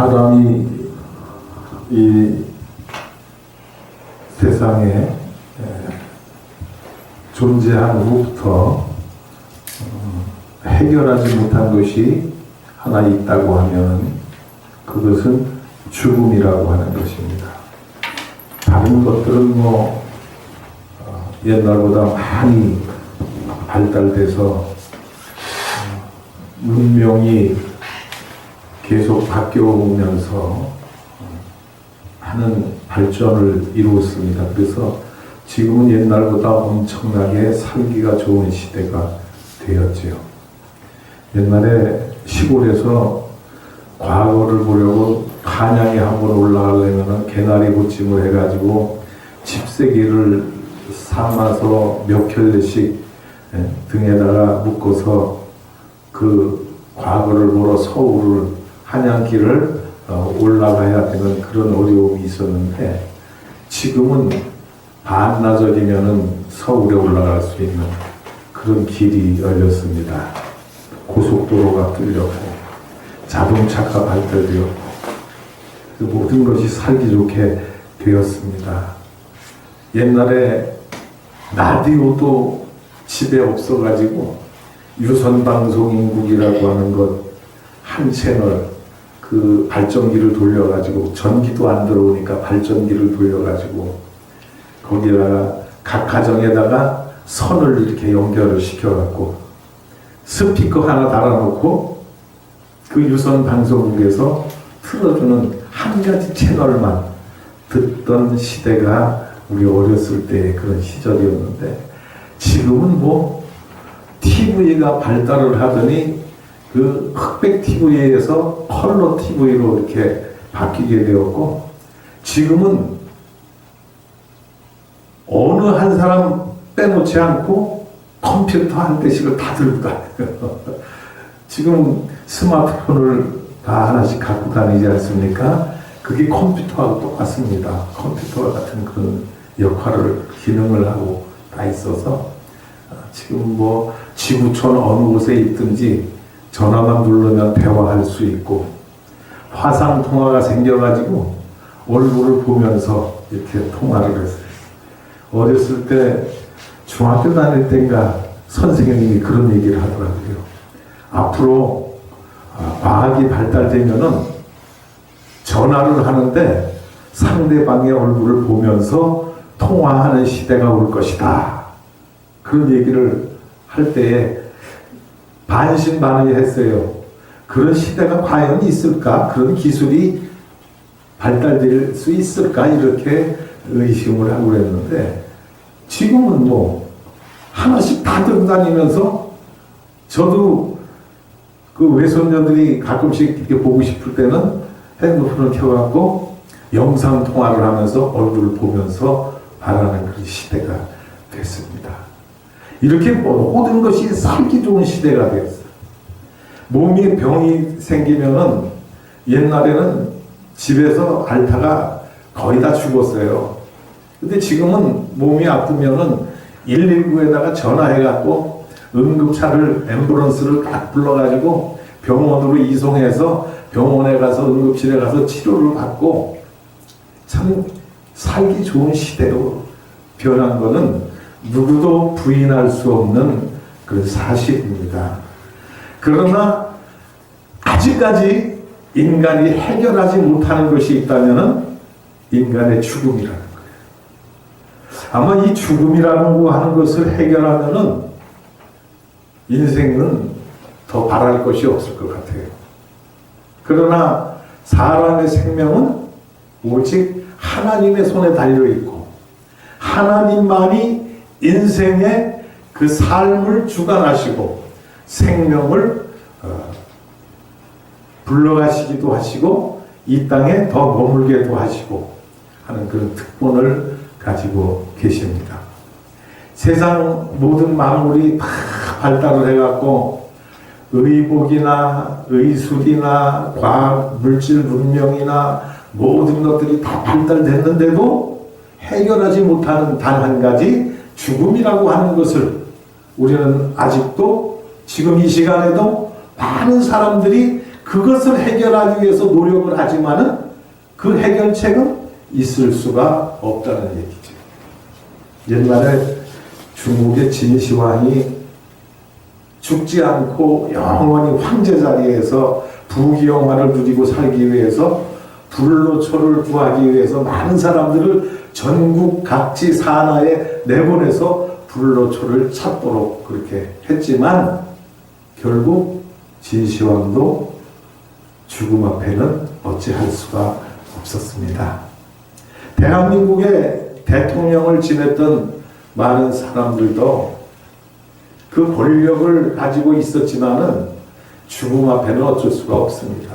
사람이 이 세상에 존재한 후부터 해결하지 못한 것이 하나 있다고 하면 그것은 죽음이라고 하는 것입니다. 다른 것들은 옛날보다 많이 발달돼서 문명이 계속 바뀌어오면서 많은 발전을 이루었습니다. 그래서 지금은 옛날보다 엄청나게 살기가 좋은 시대가 되었지요. 옛날에 시골에서 과거를 보려고 한양에 한번 올라가려면 개나리 고침을 해가지고 집세기를 삼아서 몇 켤레씩 등에다가 묶어서 그 과거를 보러 서울을 한양길을 올라가야 되는 그런 어려움이 있었는데 지금은 반나절이면은 서울에 올라갈 수 있는 그런 길이 열렸습니다. 고속도로가 뚫렸고 자동차가 발달되었고 모든 것이 살기 좋게 되었습니다. 옛날에 라디오도 집에 없어가지고 유선방송인국이라고 하는 것 한 채널 그 발전기를 돌려가지고 전기도 안 들어오니까 발전기를 돌려가지고 거기다가 각 가정에다가 선을 이렇게 연결을 시켜갖고 스피커 하나 달아놓고 그 유선 방송국에서 틀어주는 한 가지 채널만 듣던 시대가 우리 어렸을 때의 그런 시절이었는데 지금은 TV가 발달을 하더니 그 흑백 TV에서 컬러 TV로 이렇게 바뀌게 되었고 지금은 어느 한 사람 빼놓지 않고 컴퓨터 한 대씩을 다 들고 다녀요. 지금 스마트폰을 다 하나씩 갖고 다니지 않습니까? 그게 컴퓨터하고 똑같습니다. 컴퓨터와 같은 그런 역할을, 기능을 하고 다 있어서 지금 지구촌 어느 곳에 있든지 전화만 누르면 대화할 수 있고 화상 통화가 생겨가지고 얼굴을 보면서 이렇게 통화를 했어요. 어렸을 때 중학교 다닐 때인가 선생님이 그런 얘기를 하더라고요. 앞으로 과학이 발달되면은 전화를 하는데 상대방의 얼굴을 보면서 통화하는 시대가 올 것이다. 그런 얘기를 할 때에 반신반의했어요. 그런 시대가 과연 있을까? 그런 기술이 발달될 수 있을까? 이렇게 의심을 하고 그랬는데 지금은 하나씩 다 들고 다니면서 저도 그 외손녀들이 가끔씩 이렇게 보고 싶을 때는 핸드폰을 켜갖고 영상 통화를 하면서 얼굴을 보면서 말하는 그런 시대가 됐습니다. 이렇게 모든 것이 살기 좋은 시대가 되었어요. 몸에 병이 생기면은 옛날에는 집에서 앓다가 거의 다 죽었어요. 근데 지금은 몸이 아프면은 119에다가 전화해갖고 응급차를, 앰뷸런스를 딱 불러가지고 병원으로 이송해서 병원에 가서 응급실에 가서 치료를 받고 참 살기 좋은 시대로 변한 거는 누구도 부인할 수 없는 그런 사실입니다. 그러나 아직까지 인간이 해결하지 못하는 것이 있다면 인간의 죽음이라는 거예요. 아마 이 죽음이라는 거 하는 것을 해결하면은 인생은 더 바랄 것이 없을 것 같아요. 그러나 사람의 생명은 오직 하나님의 손에 달려있고 하나님만이 인생의 그 삶을 주관하시고 생명을 불러가시기도 하시고 이 땅에 더 머물게도 하시고 하는 그런 특권을 가지고 계십니다. 세상 모든 만물이 다 발달을 해갖고 의복이나 의술이나 과학, 물질 문명이나 모든 것들이 다 발달됐는데도 해결하지 못하는 단 한 가지 죽음이라고 하는 것을 우리는 아직도 지금 이 시간에도 많은 사람들이 그 그것을 해결하기 위해서 노력을 하지만은 그 해결책은 있을 수가 없다는 얘기죠. 옛날에 중국의 진시황이 죽지 않고 영원히 황제 자리에서 부귀영화를 누리고 살기 위해서 불로초를 구하기 위해서 많은 사람들을 전국 각지 산하에 내보내서 불로초를 찾도록 그렇게 했지만 결국 진시황도 죽음 앞에는 어찌할 수가 없었습니다. 대한민국의 대통령을 지냈던 많은 사람들도 그 권력을 가지고 있었지만은 죽음 앞에는 어쩔 수가 없습니다.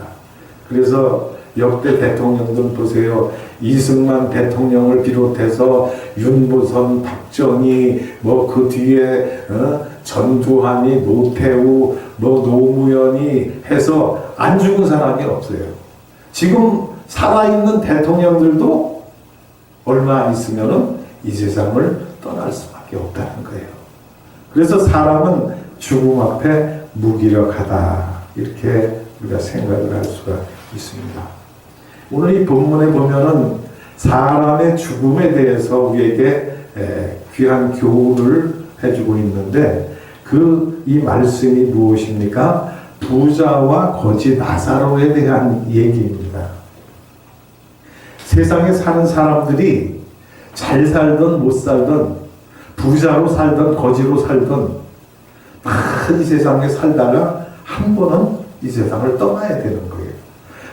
그래서 역대 대통령들 보세요. 이승만 대통령을 비롯해서 윤보선, 박정희, 그 뒤에 전두환이, 노태우, 노무현이 해서 안 죽은 사람이 없어요. 지금 살아있는 대통령들도 얼마 안 있으면은 이 세상을 떠날 수밖에 없다는 거예요. 그래서 사람은 죽음 앞에 무기력하다, 이렇게 우리가 생각을 할 수가 있습니다. 오늘 이 본문에 보면은 사람의 죽음에 대해서 우리에게 귀한 교훈을 해주고 있는데 이 말씀이 무엇입니까? 부자와 거지 나사로에 대한 얘기입니다. 세상에 사는 사람들이 잘 살든 못 살든 부자로 살든 거지로 살든 다 이 세상에 살다가 한 번은 이 세상을 떠나야 되는 거예요.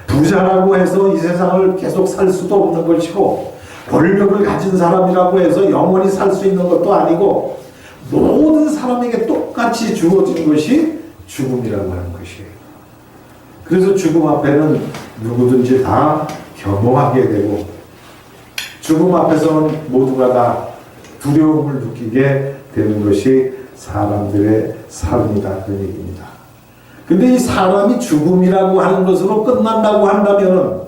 부자라고 해서 이 세상을 계속 살 수도 없는 것이고 권력을 가진 사람이라고 해서 영원히 살 수 있는 것도 아니고 모든 사람에게 똑같이 주어진 것이 죽음이라고 하는 것이에요. 그래서 죽음 앞에는 누구든지 다 겸허하게 되고 죽음 앞에서는 모두가 다 두려움을 느끼게 되는 것이 사람들의 삶이다, 그런 얘기입니다. 근데 이 사람이 죽음이라고 하는 것으로 끝난다고 한다면은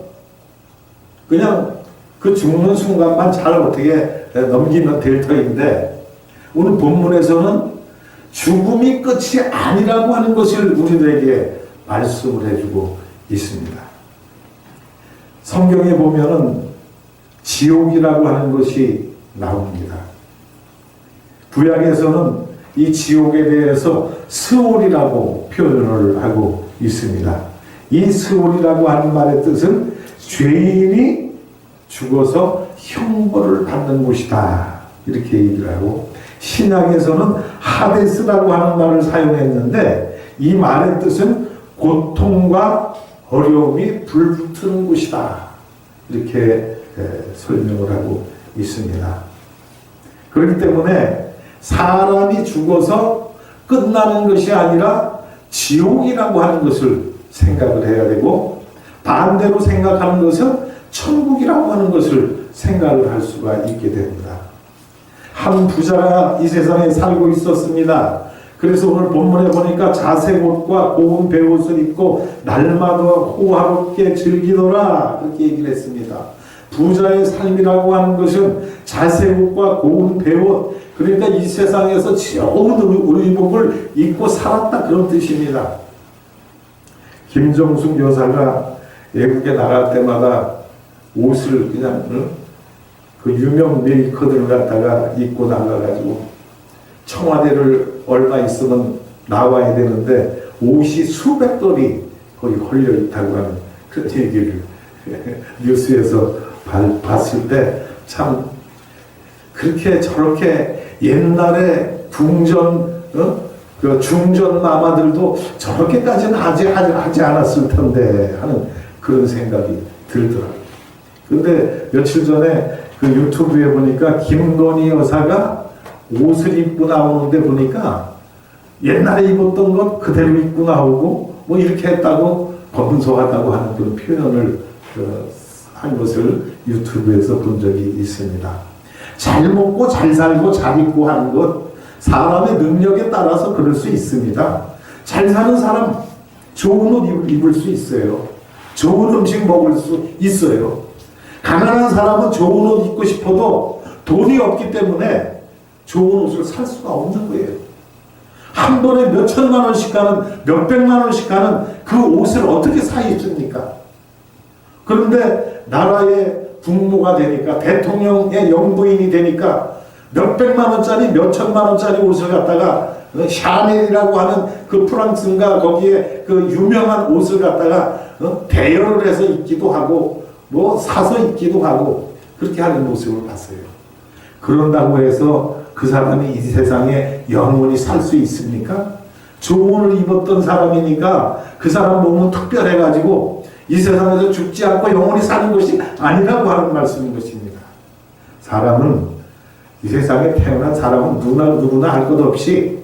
그냥 그 죽는 순간만 잘 어떻게 넘기면 될 터인데 오늘 본문에서는 죽음이 끝이 아니라고 하는 것을 우리들에게 말씀을 해주고 있습니다. 성경에 보면은 지옥이라고 하는 것이 나옵니다. 구약에서는 이 지옥에 대해서 스올이라고 표현을 하고 있습니다. 이 스올이라고 하는 말의 뜻은 죄인이 죽어서 형벌을 받는 곳이다, 이렇게 얘기를 하고, 신약에서는 하데스라고 하는 말을 사용했는데 이 말의 뜻은 고통과 어려움이 불붙는 곳이다, 이렇게 설명을 하고 있습니다. 그렇기 때문에 사람이 죽어서 끝나는 것이 아니라 지옥이라고 하는 것을 생각을 해야 되고 반대로 생각하는 것은 천국이라고 하는 것을 생각을 할 수가 있게 됩니다. 한 부자가 이 세상에 살고 있었습니다. 그래서 오늘 본문에 보니까 자색 옷과 고운 베옷을 입고 날마다 호화롭게 즐기더라, 그렇게 얘기를 했습니다. 부자의 삶이라고 하는 것은 자색 옷과 고운 베옷, 그러니까 이 세상에서 좋은 의복을 입고 살았다, 그런 뜻입니다. 김정숙 여사가 외국에 나갈 때마다 옷을 그냥 그 유명 메이커들을 갖다가 입고 나가가지고 청와대를 얼마 있으면 나와야 되는데 옷이 수백 벌이 거기 걸려 있다고 하는 그런 얘기를 뉴스에서 봤을 때 참 그렇게 저렇게 옛날에 궁전 그 중전 마마들도 저렇게까지는 하지 않았을 텐데 하는 그런 생각이 들더라고요. 근데 며칠 전에 그 유튜브에 보니까 김건희 여사가 옷을 입고 나오는데 보니까 옛날에 입었던 것 그대로 입고 나오고 뭐 이렇게 했다고 검소하다고 하는 그런 표현을 한 것을 유튜브에서 본 적이 있습니다. 잘 먹고 잘 살고 잘 입고 하는 것 사람의 능력에 따라서 그럴 수 있습니다. 잘 사는 사람 좋은 옷 입을 수 있어요. 좋은 음식 먹을 수 있어요. 가난한 사람은 좋은 옷 입고 싶어도 돈이 없기 때문에 좋은 옷을 살 수가 없는 거예요. 한 번에 몇 천만 원씩 가는, 몇 백만 원씩 가는 그 옷을 어떻게 사 입습니까? 그런데 나라의 국무가 되니까, 대통령의 영부인이 되니까 몇 백만 원짜리, 몇 천만 원짜리 옷을 갖다가 샤넬이라고 하는 그 프랑스인가 거기에 그 유명한 옷을 갖다가 대여를 해서 입기도 하고 뭐 사서 입기도 하고 그렇게 하는 모습을 봤어요. 그런다고 해서 그 사람이 이 세상에 영원히 살 수 있습니까? 조문을 입었던 사람이니까 그 사람 몸은 특별해가지고 이 세상에서 죽지 않고 영원히 사는 것이 아니라고 하는 말씀인 것입니다. 사람은, 이 세상에 태어난 사람은 누구나 할 것 없이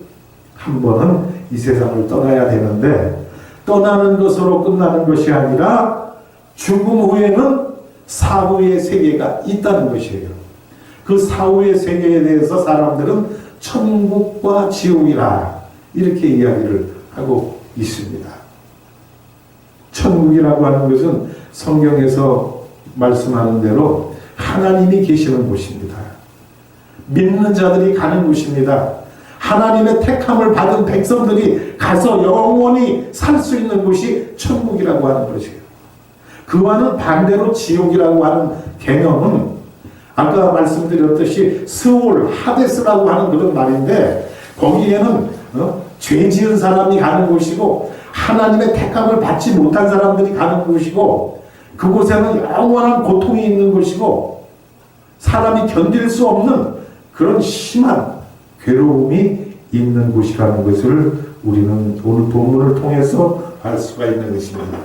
한 번은 이 세상을 떠나야 되는데, 떠나는 것으로 끝나는 것이 아니라 죽음 후에는 사후의 세계가 있다는 것이에요. 그 사후의 세계에 대해서 사람들은 천국과 지옥이라 이렇게 이야기를 하고 있습니다. 천국이라고 하는 것은 성경에서 말씀하는 대로 하나님이 계시는 곳입니다. 믿는 자들이 가는 곳입니다. 하나님의 택함을 받은 백성들이 가서 영원히 살 수 있는 곳이 천국이라고 하는 것이에요. 그와는 반대로 지옥이라고 하는 개념은 아까 말씀드렸듯이 스올, 하데스라고 하는 그런 말인데, 거기에는 죄 지은 사람이 가는 곳이고 하나님의 택함을 받지 못한 사람들이 가는 곳이고, 그곳에는 영원한 고통이 있는 곳이고 사람이 견딜 수 없는 그런 심한 괴로움이 있는 곳이라는 것을 우리는 오늘 본문을 통해서 알 수가 있는 것입니다.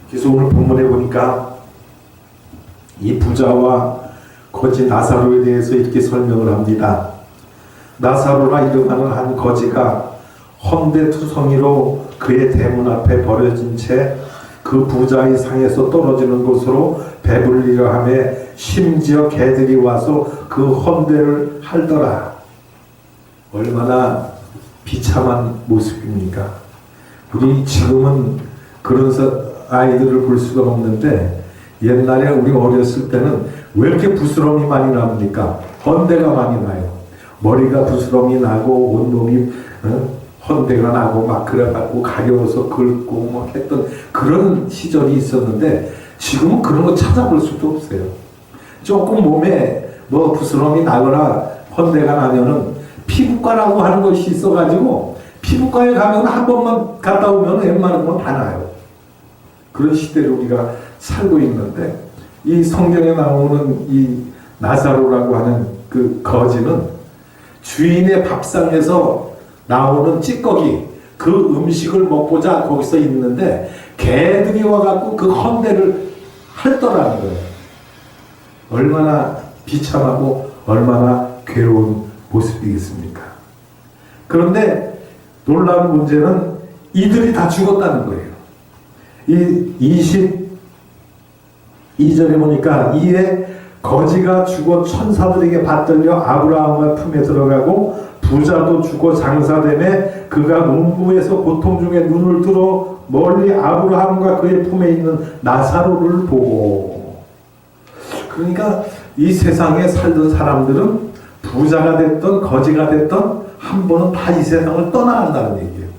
그래서 오늘 본문에 보니까 이 부자와 거지 나사로에 대해서 이렇게 설명을 합니다. 나사로라 이름하는 한 거지가 헌데투성이로 그의 대문 앞에 버려진 채 그 부자의 상에서 떨어지는 곳으로 배불리려 하며 심지어 개들이 와서 그 헌데를 핥더라. 얼마나 비참한 모습입니까? 우리 지금은 그런 아이들을 볼 수가 없는데, 옛날에 우리 어렸을 때는 왜 이렇게 부스럼이 많이 납니까? 헌데가 많이 나요. 머리가 부스럼이 나고 온몸이 헌데가 나고 막 그래갖고 가려워서 긁고 막 했던 그런 시절이 있었는데, 지금은 그런 거 찾아볼 수도 없어요. 조금 몸에 뭐 부스럼이 나거나 헌데가 나면은 피부과라고 하는 것이 있어가지고 피부과에 가면 한 번만 갔다 오면 웬만한 건 다 나요. 그런 시대를 우리가 살고 있는데, 이 성경에 나오는 이 나사로라고 하는 그 거지는 주인의 밥상에서 나오는 찌꺼기, 그 음식을 먹고자 거기서 있는데 개들이 와갖고 그 헌데를 핥더라는 거예요. 얼마나 비참하고 얼마나 괴로운 모습이겠습니까? 그런데 놀라운 문제는 이들이 다 죽었다는 거예요. 이 22절에 보니까 이에 거지가 죽어 천사들에게 받들려 아브라함의 품에 들어가고 부자도 죽어 장사되매 그가 문무에서 고통 중에 눈을 들어 멀리 아브라함과 그의 품에 있는 나사로를 보고. 그러니까 이 세상에 살던 사람들은 부자가 됐던 거지가 됐던 한 번은 다 이 세상을 떠나간다는 얘기예요.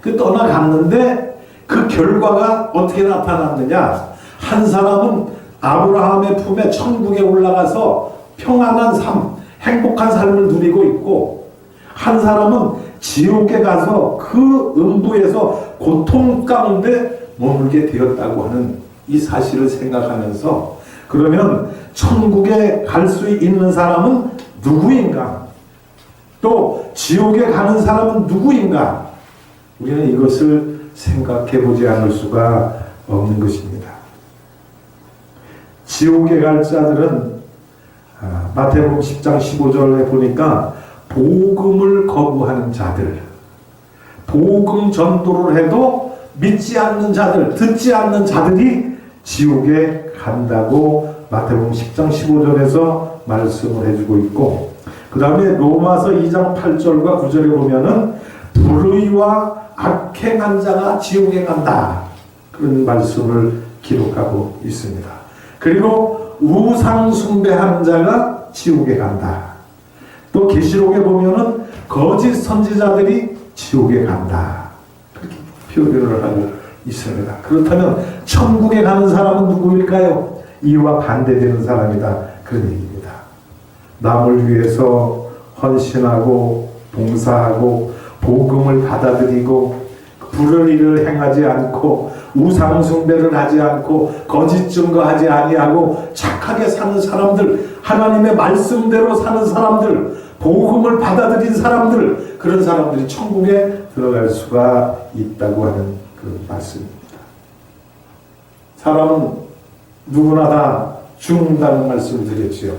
그 떠나갔는데 그 결과가 어떻게 나타났느냐? 한 사람은 아브라함의 품에 천국에 올라가서 평안한 삶, 행복한 삶을 누리고 있고, 한 사람은 지옥에 가서 그 음부에서 고통 가운데 머물게 되었다고 하는 이 사실을 생각하면서, 그러면 천국에 갈 수 있는 사람은 누구인가? 또 지옥에 가는 사람은 누구인가? 우리는 이것을 생각해 보지 않을 수가 없는 것입니다. 지옥에 갈 자들은 마태복음 10장 15절에 보니까 복음을 거부하는 자들, 복음 전도를 해도 믿지 않는 자들, 듣지 않는 자들이 지옥에 간다고 마태복음 10장 15절에서 말씀을 해주고 있고, 그 다음에 로마서 2장 8절과 9절에 보면은 불의와 악행한 자가 지옥에 간다, 그런 말씀을 기록하고 있습니다. 그리고 우상 숭배하는 자가 지옥에 간다. 또 계시록에 보면은 거짓 선지자들이 지옥에 간다. 그렇게 표현을 하고 있습니다. 그렇다면 천국에 가는 사람은 누구일까요? 이와 반대되는 사람이다. 그런 얘기입니다. 남을 위해서 헌신하고 봉사하고 복음을 받아들이고 불을 일을 행하지 않고 우상 숭배를 하지 않고 거짓 증거하지 아니하고 착하게 사는 사람들, 하나님의 말씀대로 사는 사람들, 복음을 받아들인 사람들, 그런 사람들이 천국에 들어갈 수가 있다고 하는 그 말씀입니다. 사람은 누구나 다 죽는다는 말씀을 드렸지요.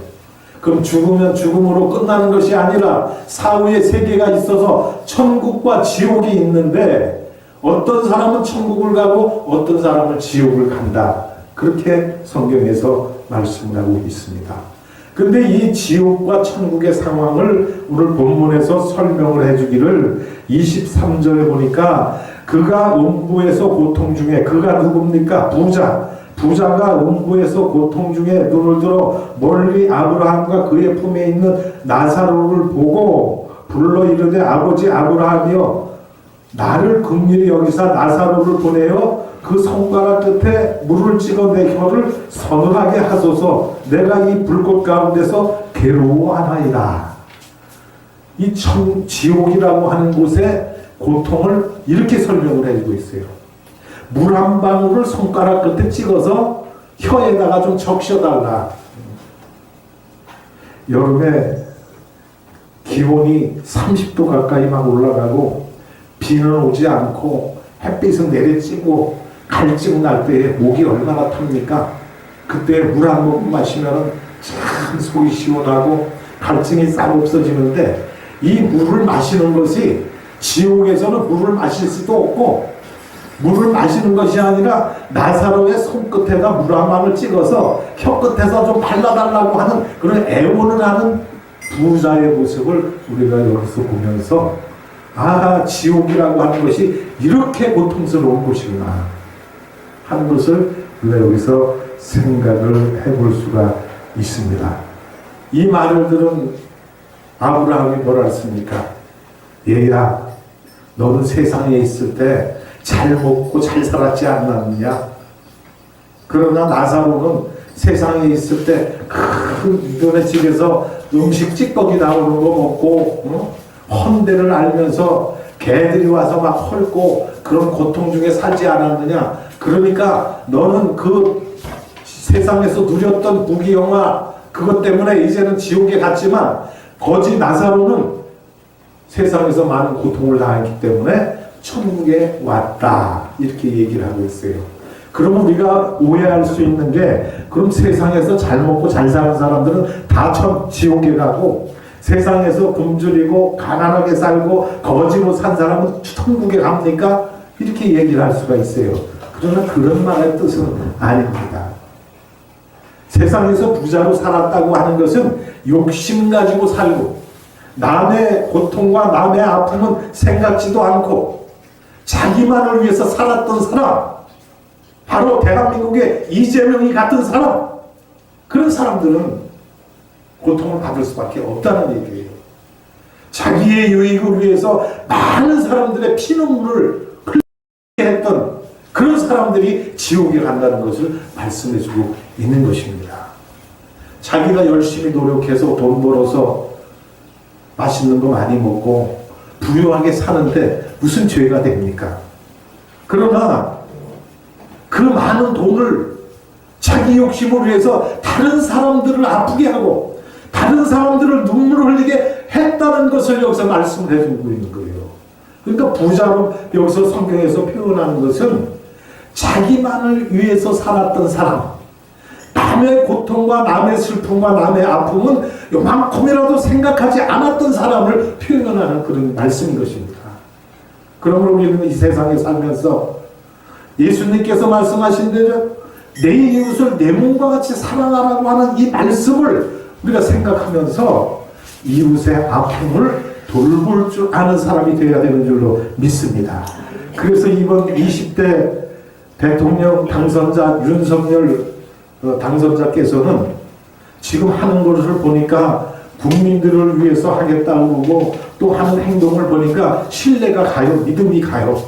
그럼 죽으면 죽음으로 끝나는 것이 아니라 사후의 세계가 있어서 천국과 지옥이 있는데 어떤 사람은 천국을 가고 어떤 사람은 지옥을 간다. 그렇게 성경에서 말씀하고 있습니다. 근데 이 지옥과 천국의 상황을 오늘 본문에서 설명을 해주기를 23절에 보니까 그가 음부에서 고통 중에, 그가 누굽니까? 부자가 음부에서 고통 중에 눈을 들어 멀리 아브라함과 그의 품에 있는 나사로를 보고 불러 이르되 아버지 아브라함이여 나를 긍휼히 여기사 나사로를 보내어 그 손가락 끝에 물을 찍어 내 혀를 서늘하게 하소서 내가 이 불꽃 가운데서 괴로워하나이다. 이 지옥이라고 하는 곳의 고통을 이렇게 설명을 해주고 있어요. 물 한 방울을 손가락 끝에 찍어서 혀에다가 좀 적셔달라. 여름에 기온이 30도 가까이 막 올라가고 비는 오지 않고 햇빛은 내리쬐고 갈증 날 때에 목이 얼마나 탑니까? 그때 물 한 모금 마시면 참 속이 시원하고 갈증이 싹 없어지는데 이 물을 마시는 것이 지옥에서는 물을 마실 수도 없고 물을 마시는 것이 아니라 나사로의 손끝에다 물 한 방울 찍어서 혀끝에서 좀 발라달라고 하는 그런 애원을 하는 부자의 모습을 우리가 여기서 보면서 아, 지옥이라고 하는 것이 이렇게 고통스러운 곳이구나 하는 것을 우리가 여기서 생각을 해볼 수가 있습니다. 이 말을 들은 아브라함이 뭐라 했습니까? 얘야, 너는 세상에 있을 때 잘 먹고 잘 살았지 않았느냐? 그러나 나사로는 세상에 있을 때 큰 너네 집에서 음식 찌꺼기 나오는 거 먹고 헌대를 알면서 개들이 와서 막 헐고 그런 고통 중에 살지 않았느냐? 그러니까 너는 그 세상에서 누렸던 부귀영화 그것 때문에 이제는 지옥에 갔지만 거지 나사로는 세상에서 많은 고통을 당했기 때문에 천국에 왔다. 이렇게 얘기를 하고 있어요. 그러면 우리가 오해할 수 있는 게 그럼 세상에서 잘 먹고 잘 사는 사람들은 다 지옥에 가고 세상에서 굶주리고 가난하게 살고 거지로 산 사람은 천국에 갑니까? 이렇게 얘기를 할 수가 있어요. 그러나 그런 말의 뜻은 아닙니다. 세상에서 부자로 살았다고 하는 것은 욕심 가지고 살고 남의 고통과 남의 아픔은 생각지도 않고 자기만을 위해서 살았던 사람, 바로 대한민국의 이재명이 같은 사람, 그런 사람들은 고통을 받을 수밖에 없다는 얘기예요. 자기의 유익을 위해서 많은 사람들의 피눈물을 흘리게 했던 그런 사람들이 지옥에 간다는 것을 말씀해주고 있는 것입니다. 자기가 열심히 노력해서 돈 벌어서 맛있는 거 많이 먹고 부유하게 사는데 무슨 죄가 됩니까? 그러나 그 많은 돈을 자기 욕심을 위해서 다른 사람들을 아프게 하고 다른 사람들을 눈물을 흘리게 했다는 것을 여기서 말씀을 해주고 있는 거예요. 그러니까 부자로 여기서 성경에서 표현하는 것은 자기만을 위해서 살았던 사람, 남의 고통과 남의 슬픔과 남의 아픔은 요만큼이라도 생각하지 않았던 사람을 표현하는 그런 말씀인 것입니다. 그러므로 우리는 이 세상에 살면서 예수님께서 말씀하신 대로 내 이웃을 내 몸과 같이 사랑하라고 하는 이 말씀을 우리가 생각하면서 이웃의 아픔을 돌볼 줄 아는 사람이 되어야 되는 줄로 믿습니다. 그래서 이번 20대 대통령 당선자 윤석열 당선자께서는 지금 하는 것을 보니까 국민들을 위해서 하겠다고 하고 또 하는 행동을 보니까 신뢰가 가요. 믿음이 가요.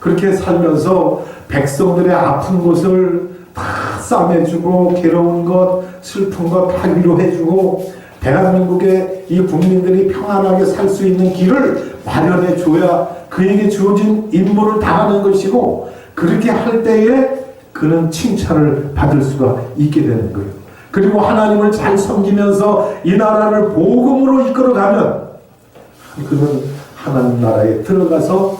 그렇게 살면서 백성들의 아픈 곳을 다 싸매주고 괴로운 것, 슬픈 것 다 위로해주고 대한민국의 이 국민들이 평안하게 살 수 있는 길을 마련해 줘야 그에게 주어진 임무를 다하는 것이고 그렇게 할 때에 그는 칭찬을 받을 수가 있게 되는 거예요. 그리고 하나님을 잘 섬기면서 이 나라를 복음으로 이끌어가면 그는 하나님 나라에 들어가서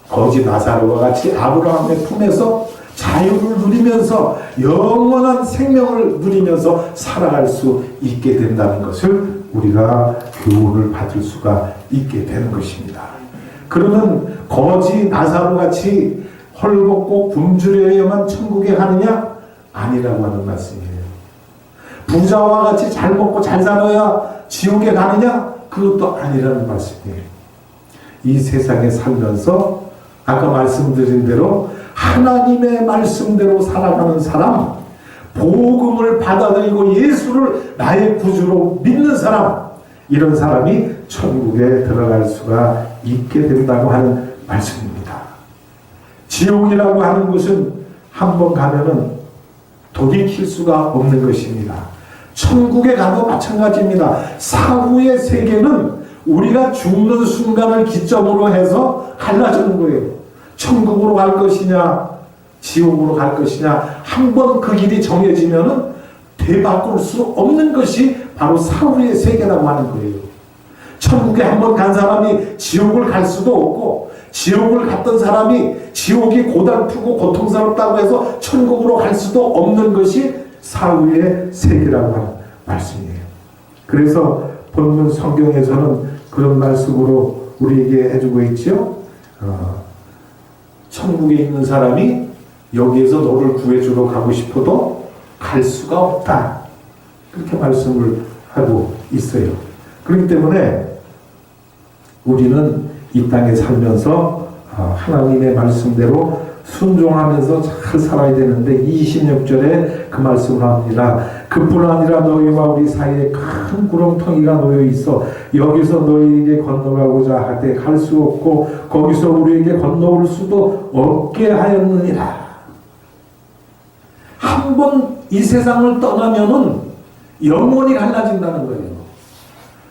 거지 나사로와 같이 아브라함의 품에서 자유를 누리면서 영원한 생명을 누리면서 살아갈 수 있게 된다는 것을 우리가 교훈을 받을 수가 있게 되는 것입니다. 그러면 거지 나사로 같이 헐벗고 굶주려야만 천국에 가느냐? 아니라고 하는 말씀이에요. 부자와 같이 잘 먹고 잘 살아야 지옥에 가느냐? 그것도 아니라는 말씀이에요. 이 세상에 살면서 아까 말씀드린 대로 하나님의 말씀대로 살아가는 사람, 복음을 받아들이고 예수를 나의 구주로 믿는 사람, 이런 사람이 천국에 들어갈 수가 있게 된다고 하는 말씀입니다. 지옥이라고 하는 것은 한번 가면은 돌이킬 수가 없는 것입니다. 천국에 가도 마찬가지입니다. 사후의 세계는 우리가 죽는 순간을 기점으로 해서 갈라지는 거예요. 천국으로 갈 것이냐 지옥으로 갈 것이냐 한번 그 길이 정해지면은 되바꿀 수 없는 것이 바로 사후의 세계라고 하는 거예요. 천국에 한번 간 사람이 지옥을 갈 수도 없고 지옥을 갔던 사람이 지옥이 고달프고 고통스럽다고 해서 천국으로 갈 수도 없는 것이 사후의 세계라고 하는 말씀이에요. 그래서 본문 성경에서는 그런 말씀으로 우리에게 해주고 있죠. 천국에 있는 사람이 여기에서 너를 구해주러 가고 싶어도 갈 수가 없다. 그렇게 말씀을 하고 있어요. 그렇기 때문에 우리는 이 땅에 살면서 하나님의 말씀대로 순종하면서 잘 살아야 되는데 26절에 그 말씀을 합니다. 그뿐 아니라 너희와 우리 사이에 큰 구렁텅이가 놓여 있어 여기서 너희에게 건너가고자 할 때 갈 수 없고 거기서 우리에게 건너올 수도 없게 하였느니라. 한번 이 세상을 떠나면은 영원히 갈라진다는 거예요.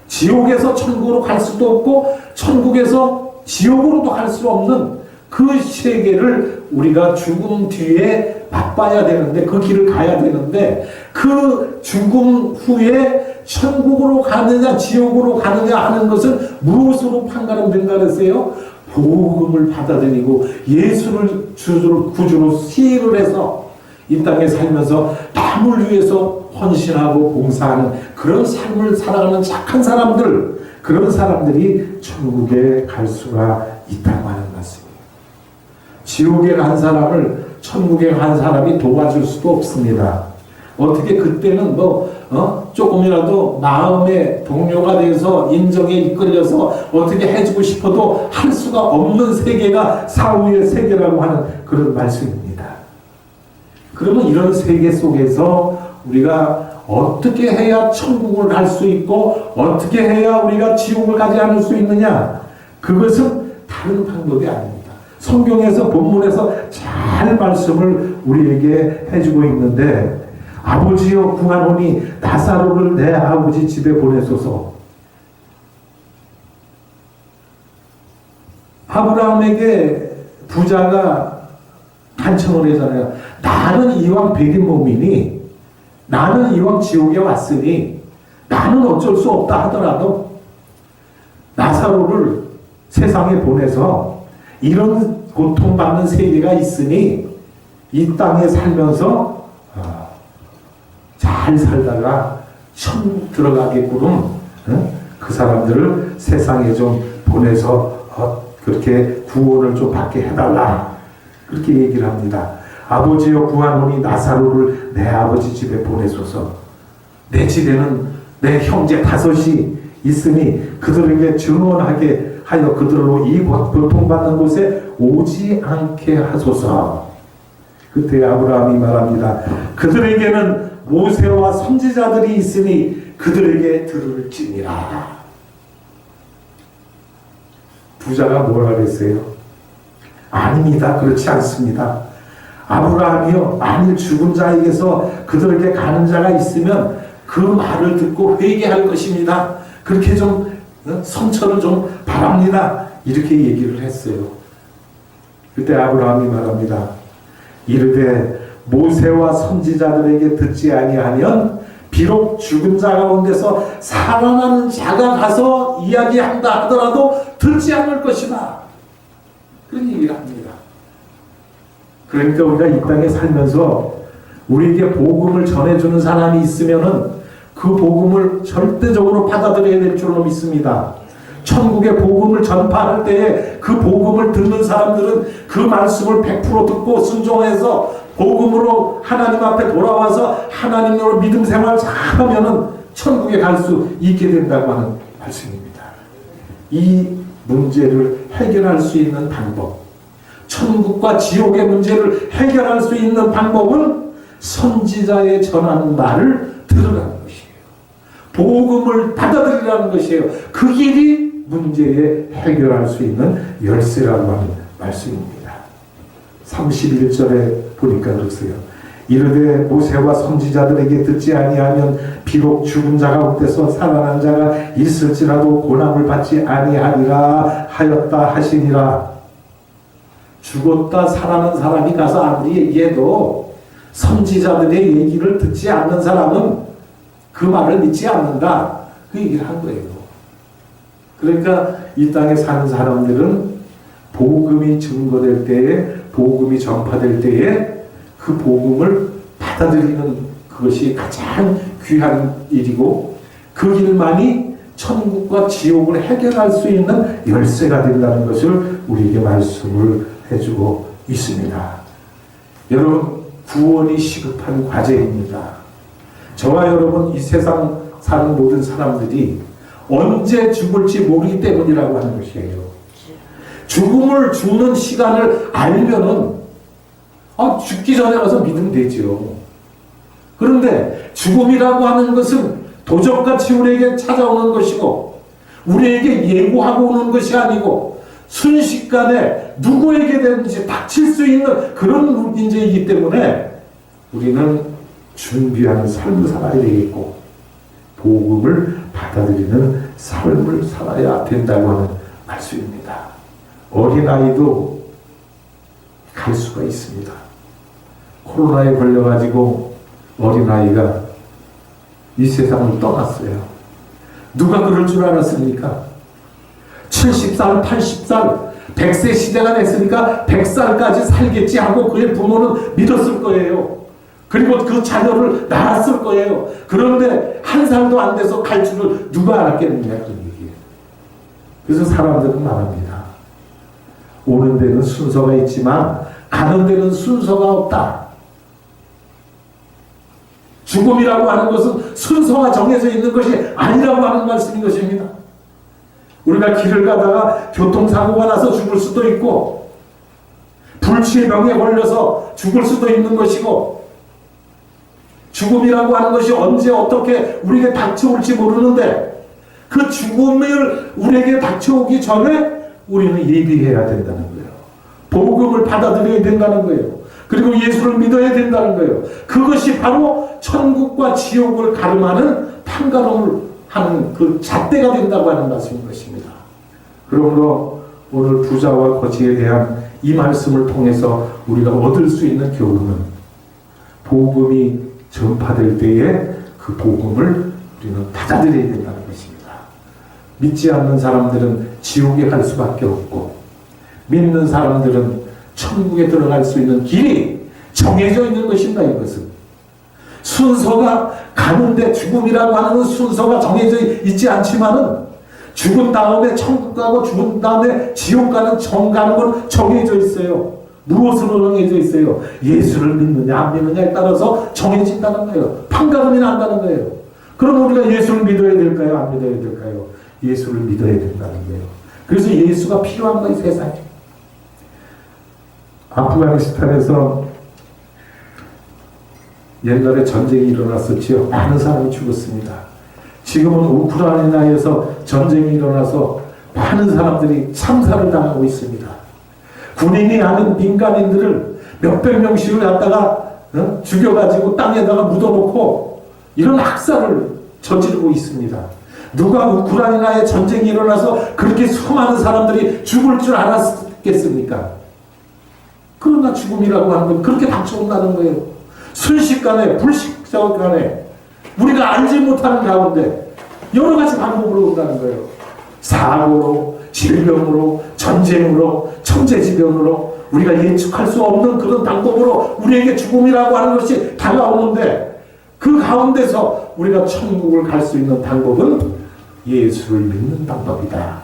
지옥에서 천국으로 갈 수도 없고 천국에서 지옥으로도 갈 수 없는 그 세계를 우리가 죽음 뒤에 맛봐야 되는데 그 길을 가야 되는데 그 죽음 후에 천국으로 가느냐 지옥으로 가느냐 하는 것은 무엇으로 판가름된다 그랬어요? 복음을 받아들이고 예수를 주주로 구주로 시인을 해서 이 땅에 살면서 남을 위해서 헌신하고 봉사하는 그런 삶을 살아가는 착한 사람들, 그런 사람들이 천국에 갈 수가 있다고 하는 말씀이에요. 지옥에 간 사람을 천국에 간 사람이 도와줄 수도 없습니다. 어떻게 그때는 조금이라도 마음의 동료가 돼서 인정에 이끌려서 어떻게 해주고 싶어도 할 수가 없는 세계가 사후의 세계라고 하는 그런 말씀입니다. 그러면 이런 세계 속에서 우리가 어떻게 해야 천국을 갈 수 있고 어떻게 해야 우리가 지옥을 가지 않을 수 있느냐? 그것은 다른 방법이 아닙니다. 성경에서 본문에서 잘 말씀을 우리에게 해주고 있는데 아버지여 구하노니 나사로를 내 아버지 집에 보내소서. 아브라함에게 부자가 간청을 하잖아요. 나는 이왕 백인 몸이니 나는 이왕 지옥에 왔으니 나는 어쩔 수 없다 하더라도 나사로를 세상에 보내서 이런 고통받는 세계가 있으니 이 땅에 살면서 잘 살다가 천 들어가게끔 그 사람들을 세상에 좀 보내서 그렇게 구원을 좀 받게 해달라 그렇게 얘기를 합니다. 아버지여 구하노니 나사로를 내 아버지 집에 보내소서. 내 집에는 내 형제 5이 있으니 그들에게 증언하게 하여 그들로 이 고통받는 곳에 오지 않게 하소서. 그때 아브라함이 말합니다. 그들에게는 모세와 선지자들이 있으니 그들에게 들을지니라. 부자가 뭐라 그랬어요? 아닙니다. 그렇지 않습니다. 아브라함이요, 만일 죽은 자에게서 그들에게 가는 자가 있으면 그 말을 듣고 회개할 것입니다. 그렇게 좀 성처를 좀 바랍니다. 이렇게 얘기를 했어요. 그때 아브라함이 말합니다. 이르되 모세와 선지자들에게 듣지 아니하면 비록 죽은 자 가운데서 살아나는 자가 가서 이야기한다 하더라도 듣지 않을 것이다. 그런 얘기를 합니다. 그러니까 우리가 이 땅에 살면서 우리에게 복음을 전해주는 사람이 있으면은 그 복음을 절대적으로 받아들여야 될 줄로 믿습니다. 천국의 복음을 전파할 때에 그 복음을 듣는 사람들은 그 말씀을 100% 듣고 순종해서 복음으로 하나님 앞에 돌아와서 하나님으로 믿음 생활 잘하면은 천국에 갈 수 있게 된다고 하는 말씀입니다. 이 문제를 해결할 수 있는 방법, 천국과 지옥의 문제를 해결할 수 있는 방법은 선지자의 전하는 말을 들으라는 것이에요. 복음을 받아들이라는 것이에요. 그 길이 문제에 해결할 수 있는 열쇠라고 하는 말씀입니다. 31절에 보니까 그러세요. 이르되 모세와 선지자들에게 듣지 아니하면 비록 죽은 자 가운데서 살아난 자가 있을지라도 고난을 받지 아니하리라 하였다 하시니라. 죽었다 살아난 사람이 가서 아무리 얘기해도 선지자들의 얘기를 듣지 않는 사람은 그 말을 믿지 않는다. 그 얘기를 한 거예요. 그러니까 이 땅에 사는 사람들은 복음이 증거될 때에, 복음이 전파될 때에 그 복음을 받아들이는 그것이 가장 귀한 일이고, 그 길만이 천국과 지옥을 해결할 수 있는 열쇠가 된다는 것을 우리에게 말씀을 해주고 있습니다. 여러분, 구원이 시급한 과제입니다. 저와 여러분, 이 세상 사는 모든 사람들이 언제 죽을지 모르기 때문이라고 하는 것이에요. 죽음을 죽는 시간을 알면은 죽기 전에 가서 믿으면 되죠. 그런데 죽음이라고 하는 것은 도적같이 우리에게 찾아오는 것이고 우리에게 예고하고 오는 것이 아니고 순식간에 누구에게든지 닥칠 수 있는 그런 문제이기 때문에 우리는 준비하는 삶을 살아야 되겠고 복음을 받아들이는 삶을 살아야 된다고 하는 말씀입니다. 어린아이도 갈 수가 있습니다. 코로나에 걸려가지고 어린아이가 이 세상을 떠났어요. 누가 그럴 줄 알았습니까? 70살, 80살, 100세 시대가 됐으니까 100살까지 살겠지 하고 그의 부모는 믿었을 거예요. 그리고 그 자녀를 낳았을 거예요. 그런데 한 살도 안 돼서 갈 줄을 누가 알았겠느냐, 그런 얘기예요. 그래서 사람들은 말합니다. 오는 데는 순서가 있지만 가는 데는 순서가 없다. 죽음이라고 하는 것은 순서가 정해져 있는 것이 아니라고 하는 말씀인 것입니다. 우리가 길을 가다가 교통사고가 나서 죽을 수도 있고 불치병에 걸려서 죽을 수도 있는 것이고 죽음이라고 하는 것이 언제 어떻게 우리에게 닥쳐올지 모르는데 그 죽음을 우리에게 닥쳐오기 전에 우리는 예비해야 된다는 거예요. 복음을 받아들여야 된다는 거예요. 그리고 예수를 믿어야 된다는 거예요. 그것이 바로 천국과 지옥을 가름하는 판가름을 하는 그 잣대가 된다고 하는 말씀인 것입니다. 그러므로 오늘 부자와 거지에 대한 이 말씀을 통해서 우리가 얻을 수 있는 교훈은 복음이 전파될 때에 그 복음을 우리는 받아들여야 된다는 것입니다. 믿지 않는 사람들은 지옥에 갈 수밖에 없고 믿는 사람들은 천국에 들어갈 수 있는 길이 정해져 있는 것입니다. 이것은 순서가 가는데 죽음이라고 하는 순서가 정해져 있지 않지만은 죽은 다음에 천국 가고 죽은 다음에 지옥 가는 정 가는 건 정해져 있어요. 무엇으로 정해져 있어요? 예수를 믿느냐 안 믿느냐에 따라서 정해진다는 거예요. 판가름이 난다는 거예요. 그럼 우리가 예수를 믿어야 될까요? 안 믿어야 될까요? 예수를 믿어야 된다는 거예요. 그래서 예수가 필요한 거예요. 세상에. 아프가니스탄에서 옛날에 전쟁이 일어났었지요. 많은 사람이 죽었습니다. 지금은 우크라이나에서 전쟁이 일어나서 많은 사람들이 참사를 당하고 있습니다. 군인이 아닌 민간인들을 몇백 명씩을 갖다가 죽여가지고 땅에다가 묻어놓고 이런 학살을 저지르고 있습니다. 누가 우크라이나에 전쟁이 일어나서 그렇게 수많은 사람들이 죽을 줄 알았겠습니까? 그러나 죽음이라고 하는 건 그렇게 닥쳐온다는 거예요. 순식간에 불식간에 우리가 알지 못하는 가운데 여러 가지 방법으로 온다는 거예요. 사고로, 질병으로, 전쟁으로, 천재지변으로 우리가 예측할 수 없는 그런 방법으로 우리에게 죽음이라고 하는 것이 다가오는데 그 가운데서 우리가 천국을 갈 수 있는 방법은 예수를 믿는 방법이다.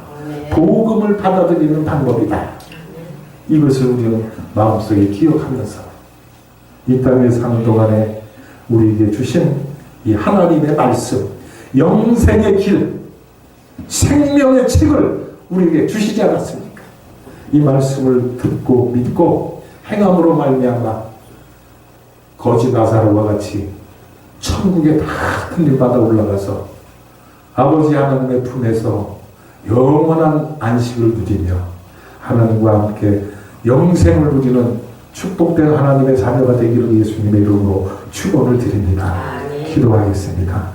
복음을 받아들이는 방법이다. 이것을 우리는 마음속에 기억하면서 이 땅에 사는 동안에 우리에게 주신 이 하나님의 말씀, 영생의 길, 생명의 책을 우리에게 주시지 않았습니까? 이 말씀을 듣고 믿고 행함으로 말미암아 거지 나사로와 같이 천국에 다 틀림받아 올라가서 아버지 하나님의 품에서 영원한 안식을 누리며 하나님과 함께 영생을 누리는 축복된 하나님의 자녀가 되기를 예수님의 이름으로 축원을 드립니다. 기도하겠습니다.